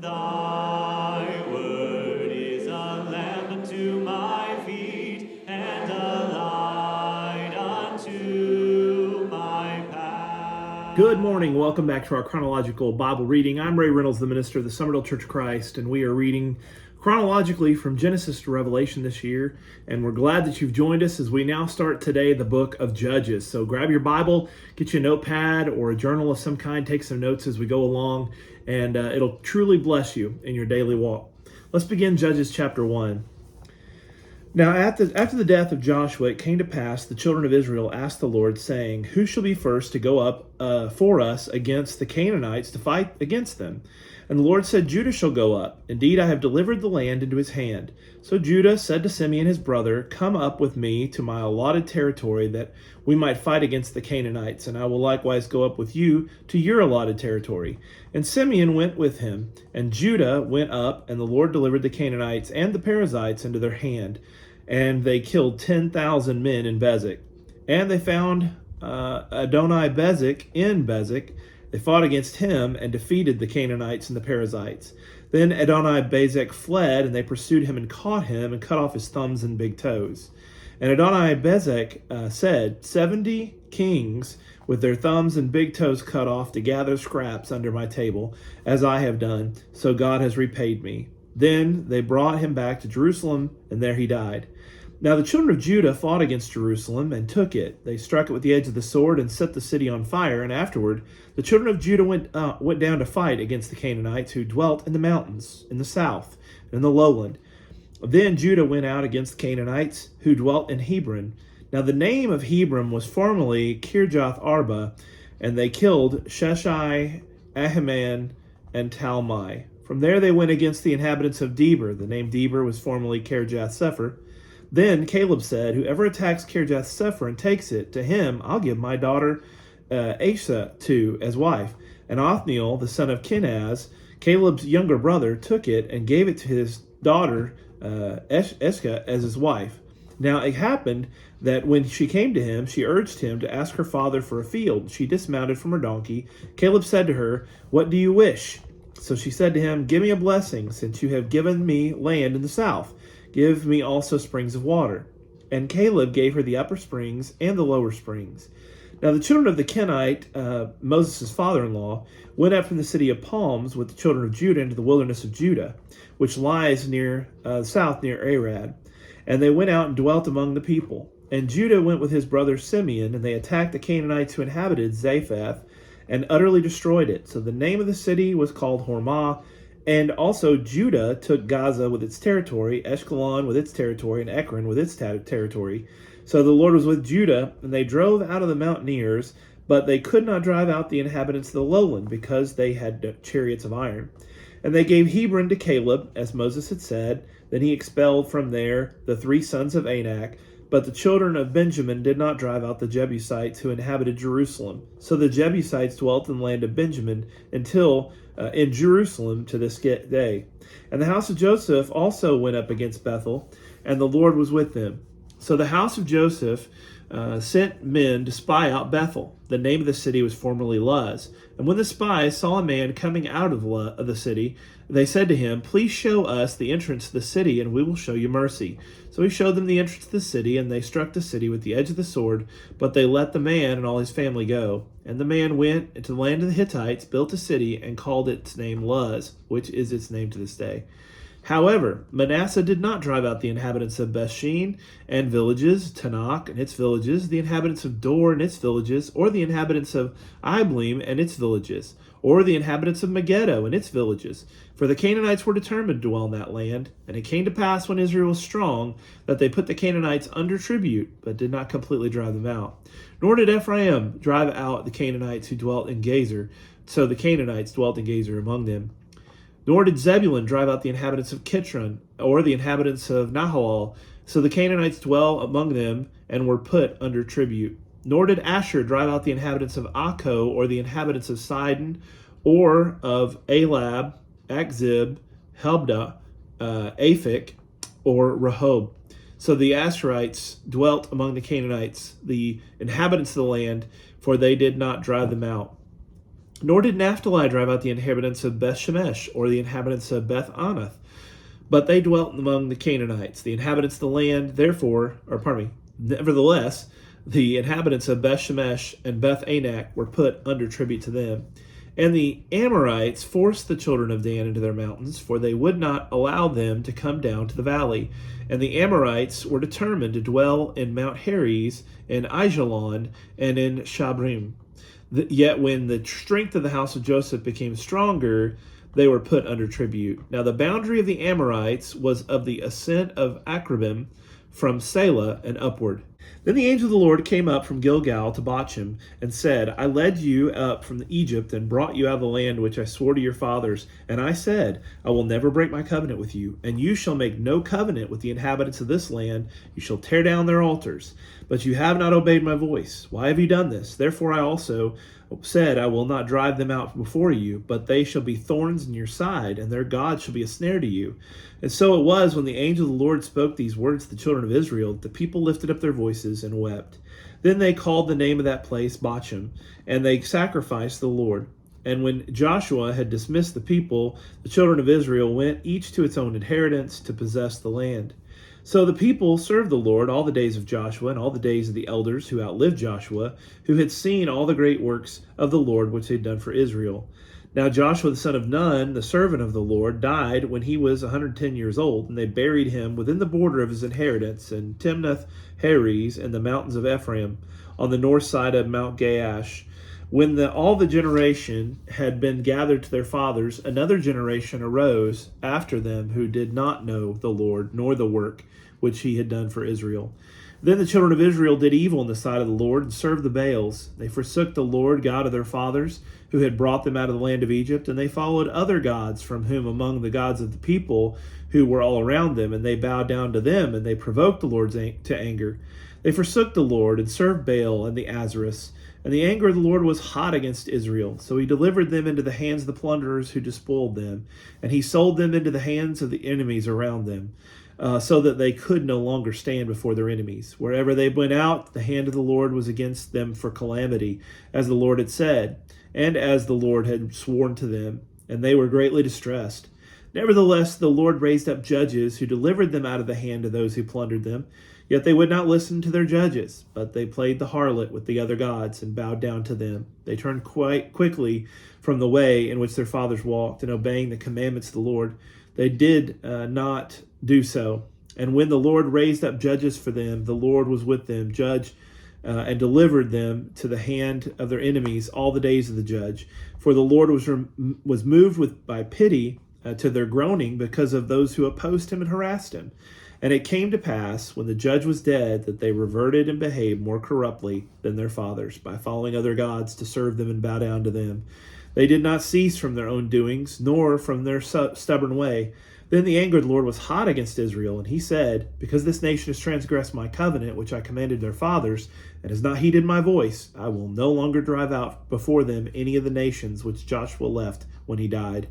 Thy word is a lamp unto my feet, and a light unto my path. Good morning. Welcome back to our chronological Bible reading. I'm Ray Reynolds, the minister of the Somerville Church of Christ, and we are reading chronologically from Genesis to Revelation this year. And we're glad that you've joined us as we now start today the book of Judges. So grab your Bible, get you a notepad or a journal of some kind, take some notes as we go along, and it'll truly bless you in your daily walk. Let's begin Judges chapter 1. Now after the death of Joshua, it came to pass, the children of Israel asked the Lord, saying, Who shall be first to go up for us against the Canaanites to fight against them? And the Lord said, Judah shall go up. Indeed, I have delivered the land into his hand. So Judah said to Simeon his brother, Come up with me to my allotted territory, that we might fight against the Canaanites, and I will likewise go up with you to your allotted territory. And Simeon went with him, and Judah went up, and the Lord delivered the Canaanites and the Perizzites into their hand. And they killed 10,000 men in Bezek. And they found Adoni-Bezek in Bezek. They fought against him and defeated the Canaanites and the Perizzites. Then Adoni-Bezek fled, and they pursued him and caught him and cut off his thumbs and big toes. And Adoni-Bezek said, 70 kings with their thumbs and big toes cut off to gather scraps under my table, as I have done, so God has repaid me. Then they brought him back to Jerusalem, and there he died. Now the children of Judah fought against Jerusalem and took it. They struck it with the edge of the sword and set the city on fire. And afterward, the children of Judah went down to fight against the Canaanites who dwelt in the mountains, in the south, and in the lowland. Then Judah went out against the Canaanites who dwelt in Hebron. Now the name of Hebron was formerly Kirjath Arba, and they killed Sheshai, Ahiman, and Talmai. From there they went against the inhabitants of Debir. The name Debir was formerly Kirjath-Sepher. Then Caleb said, Whoever attacks Kirjath-Sepher and takes it, to him I'll give my daughter Asa to as wife. And Othniel, the son of Kenaz, Caleb's younger brother, took it and gave it to his daughter Eshka as his wife. Now it happened that when she came to him, she urged him to ask her father for a field. She dismounted from her donkey. Caleb said to her, What do you wish? So she said to him, Give me a blessing, since you have given me land in the south. Give me also springs of water. And Caleb gave her the upper springs and the lower springs. Now the children of the Kenite, Moses' father-in-law, went up from the city of Palms with the children of Judah into the wilderness of Judah, which lies near south near Arad. And they went out and dwelt among the people. And Judah went with his brother Simeon, and they attacked the Canaanites who inhabited Zaphath, and utterly destroyed it. So the name of the city was called Hormah. And also Judah took Gaza with its territory, Ashkelon with its territory, and Ekron with its territory. So the Lord was with Judah, and they drove out of the mountaineers, but they could not drive out the inhabitants of the lowland, because they had chariots of iron. And they gave Hebron to Caleb, as Moses had said. Then he expelled from there the 3 sons of Anak. But the children of Benjamin did not drive out the Jebusites who inhabited Jerusalem. So the Jebusites dwelt in the land of Benjamin until in Jerusalem to this day. And the house of Joseph also went up against Bethel, and the Lord was with them. So the house of Joseph sent men to spy out Bethel. The name of the city was formerly Luz. And when the spies saw a man coming out of the city, they said to him, Please show us the entrance to the city, and we will show you mercy. So he showed them the entrance to the city, and they struck the city with the edge of the sword, but they let the man and all his family go. And the man went into the land of the Hittites, built a city, and called its name Luz, which is its name to this day. However, Manasseh did not drive out the inhabitants of Bethshean and villages, Tanakh and its villages, the inhabitants of Dor and its villages, or the inhabitants of Ibleam and its villages, or the inhabitants of Megiddo and its villages. For the Canaanites were determined to dwell in that land. And it came to pass, when Israel was strong, that they put the Canaanites under tribute, but did not completely drive them out. Nor did Ephraim drive out the Canaanites who dwelt in Gezer. So the Canaanites dwelt in Gezer among them. Nor did Zebulun drive out the inhabitants of Kitron, or the inhabitants of Nahalal. So the Canaanites dwell among them, and were put under tribute. Nor did Asher drive out the inhabitants of Akko, or the inhabitants of Sidon, or of Alab, Akzib, Helbda, Aphik, or Rehob. So the Asherites dwelt among the Canaanites, the inhabitants of the land, for they did not drive them out. Nor did Naphtali drive out the inhabitants of Beth Shemesh or the inhabitants of Beth Anath, but they dwelt among the Canaanites. The inhabitants of the land, nevertheless, the inhabitants of Beth Shemesh and Beth Anak were put under tribute to them. And the Amorites forced the children of Dan into their mountains, for they would not allow them to come down to the valley. And the Amorites were determined to dwell in Mount Heres, in Aijalon, and in Shabrim. Yet when the strength of the house of Joseph became stronger, they were put under tribute. Now the boundary of the Amorites was of the ascent of Akrabim from Selah and upward. Then the angel of the Lord came up from Gilgal to Bochim and said, I led you up from Egypt and brought you out of the land which I swore to your fathers. And I said, I will never break my covenant with you, and you shall make no covenant with the inhabitants of this land. You shall tear down their altars. But you have not obeyed my voice. Why have you done this? Therefore I also said, I will not drive them out before you, but they shall be thorns in your side, and their God shall be a snare to you. And so it was when the angel of the Lord spoke these words to the children of Israel, that the people lifted up their voices and wept. Then they called the name of that place Bochim, and they sacrificed the Lord. And when Joshua had dismissed the people, the children of Israel went each to its own inheritance to possess the land. So the people served the Lord all the days of Joshua and all the days of the elders who outlived Joshua, who had seen all the great works of the Lord which he had done for Israel. Now Joshua the son of Nun, the servant of the Lord, died when he was 110 years old, and they buried him within the border of his inheritance in Timnath Heres in the mountains of Ephraim, on the north side of Mount Gaash. When all the generation had been gathered to their fathers, another generation arose after them who did not know the Lord, nor the work which he had done for Israel. Then the children of Israel did evil in the sight of the Lord and served the Baals. They forsook the Lord God of their fathers, who had brought them out of the land of Egypt, and they followed other gods from whom among the gods of the people who were all around them, and they bowed down to them, and they provoked the Lord to anger. They forsook the Lord and served Baal and the Azarus. And the anger of the Lord was hot against Israel, so he delivered them into the hands of the plunderers who despoiled them, and he sold them into the hands of the enemies around them, so that they could no longer stand before their enemies. Wherever they went out, the hand of the Lord was against them for calamity, as the Lord had said, and as the Lord had sworn to them, and they were greatly distressed. Nevertheless, the Lord raised up judges who delivered them out of the hand of those who plundered them. Yet they would not listen to their judges, but they played the harlot with the other gods and bowed down to them. They turned quite quickly from the way in which their fathers walked, and obeying the commandments of the Lord, they did not do so. And when the Lord raised up judges for them, the Lord was with them, and delivered them to the hand of their enemies all the days of the judge. For the Lord was moved by pity to their groaning because of those who opposed him and harassed him. And it came to pass, when the judge was dead, that they reverted and behaved more corruptly than their fathers, by following other gods to serve them and bow down to them. They did not cease from their own doings, nor from their stubborn way. Then the anger of the Lord was hot against Israel, and he said, Because this nation has transgressed my covenant, which I commanded their fathers, and has not heeded my voice, I will no longer drive out before them any of the nations which Joshua left when he died,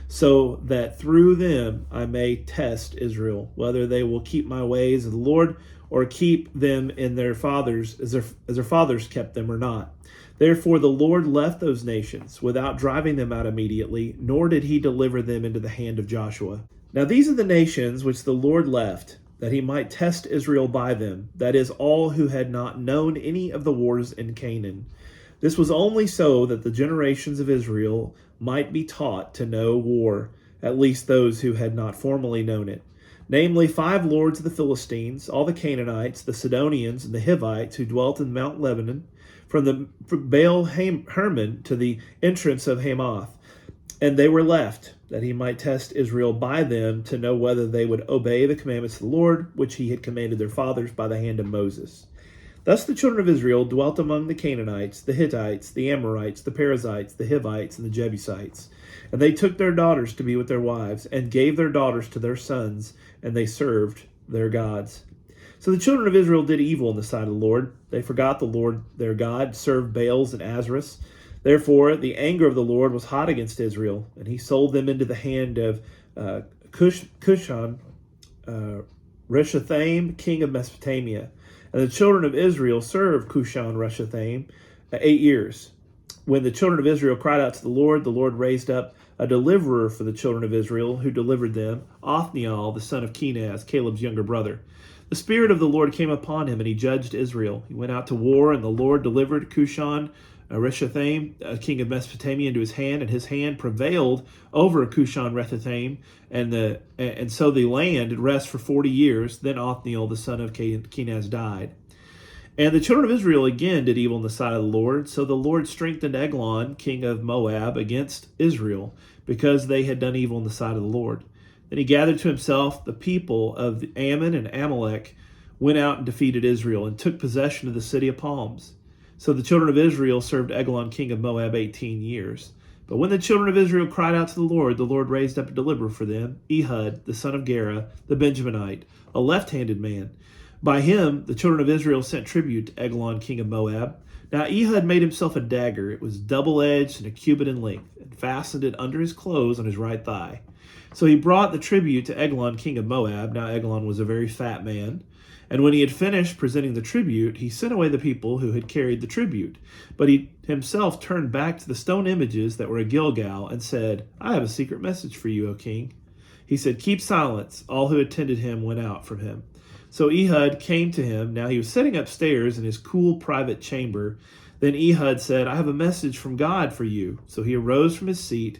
so that through them I may test Israel, whether they will keep my ways of the Lord, or keep them in their fathers as their fathers kept them or not. Therefore the Lord left those nations without driving them out immediately, nor did he deliver them into the hand of Joshua. Now these are the nations which the Lord left, that he might test Israel by them, that is, all who had not known any of the wars in Canaan. This was only so that the generations of Israel might be taught to know war, at least those who had not formerly known it. Namely, 5 lords of the Philistines, all the Canaanites, the Sidonians, and the Hivites who dwelt in Mount Lebanon, from Baal Hermon to the entrance of Hamath. And they were left, that he might test Israel by them, to know whether they would obey the commandments of the Lord, which he had commanded their fathers by the hand of Moses. Thus the children of Israel dwelt among the Canaanites, the Hittites, the Amorites, the Perizzites, the Hivites, and the Jebusites. And they took their daughters to be with their wives, and gave their daughters to their sons, and they served their gods. So the children of Israel did evil in the sight of the Lord. They forgot the Lord their God, served Baals and Azarus. Therefore the anger of the Lord was hot against Israel, and he sold them into the hand of Cushan Rishathaim, king of Mesopotamia. And the children of Israel served Cushan Rishathaim 8 years. when the children of Israel cried out to the Lord raised up a deliverer for the children of Israel, who delivered them, Othniel, the son of Kenaz, Caleb's younger brother. The Spirit of the Lord came upon him, and he judged Israel. He went out to war, and the Lord delivered Cushan Rishathaim, king of Mesopotamia, into his hand, and his hand prevailed over Cushan Rishathaim, and so the land did rest for 40 years. Then Othniel, the son of Kenaz, died. And the children of Israel again did evil in the sight of the Lord. So the Lord strengthened Eglon, king of Moab, against Israel, because they had done evil in the sight of the Lord. Then he gathered to himself the people of Ammon and Amalek, went out and defeated Israel, and took possession of the city of palms. So the children of Israel served Eglon, king of Moab, 18 years. But when the children of Israel cried out to the Lord raised up a deliverer for them, Ehud, the son of Gera, the Benjaminite, a left-handed man. By him, the children of Israel sent tribute to Eglon, king of Moab. Now Ehud made himself a dagger. It was double-edged and a cubit in length, and fastened it under his clothes on his right thigh. So he brought the tribute to Eglon, king of Moab. Now Eglon was a very fat man. And when he had finished presenting the tribute, he sent away the people who had carried the tribute. But he himself turned back to the stone images that were at Gilgal and said, I have a secret message for you, O king. He said, keep silence. All who attended him went out from him. So Ehud came to him. Now he was sitting upstairs in his cool private chamber. Then Ehud said, I have a message from God for you. So he arose from his seat.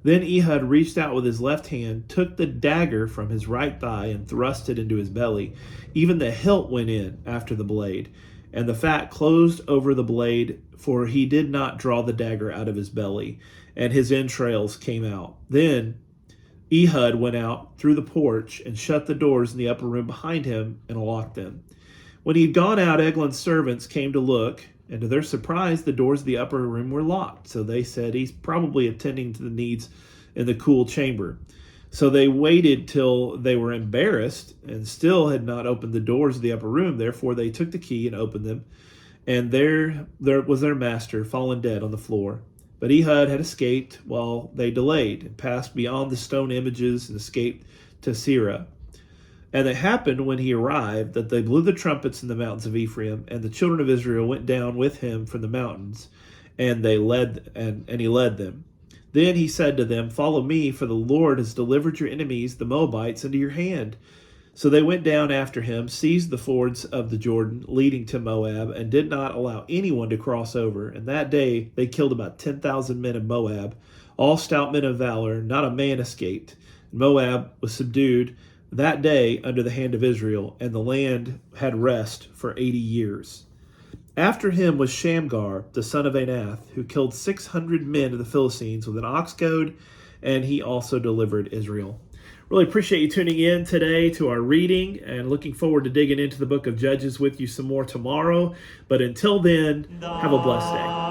Then Ehud reached out with his left hand, took the dagger from his right thigh, and thrust it into his belly. Even the hilt went in after the blade, and the fat closed over the blade, for he did not draw the dagger out of his belly, and his entrails came out. Then Ehud went out through the porch and shut the doors in the upper room behind him and locked them. When he had gone out, Eglon's servants came to look, and to their surprise, the doors of the upper room were locked. So they said, he's probably attending to the needs in the cool chamber. So they waited till they were embarrassed and still had not opened the doors of the upper room. Therefore they took the key and opened them. And there was their master fallen dead on the floor. But Ehud had escaped while they delayed, and passed beyond the stone images and escaped to Seirah. And it happened when he arrived that they blew the trumpets in the mountains of Ephraim, and the children of Israel went down with him from the mountains, and he led them. Then he said to them, follow me, for the Lord has delivered your enemies, the Moabites, into your hand. So they went down after him, seized the fords of the Jordan leading to Moab, and did not allow anyone to cross over. And that day they killed about 10,000 men of Moab, all stout men of valor. Not a man escaped. And Moab was subdued that day under the hand of Israel, and the land had rest for 80 years. After him was Shamgar, the son of Anath, who killed 600 men of the Philistines with an ox goad, and he also delivered Israel. Really appreciate you tuning in today to our reading, and looking forward to digging into the book of Judges with you some more tomorrow. But until then, have a blessed day.